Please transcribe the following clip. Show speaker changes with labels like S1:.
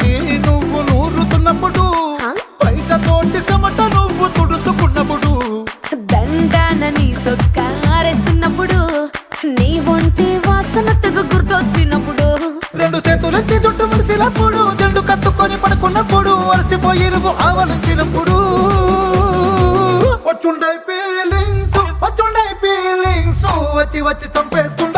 S1: తోటి నువ్వు నూరుతున్నప్పుడు, బయట తోటి చెమట నువ్వు తుడుచుకున్నప్పుడు,
S2: దండాన నీ సొక్క ఆరేస్తున్నప్పుడు, నీ ఒంటి వాసన తెగ గుర్తొచ్చినప్పుడు,
S1: రెండు చేతులెత్తి జుట్టు ముడిచినప్పుడు, జండు కత్తుకొని పడుకున్నప్పుడు, అలసిపోయి నువ్వు ఆవలించినప్పుడు, వచ్చుండై ఫీలింగ్స్ వచ్చి వచ్చి చంపేస్తు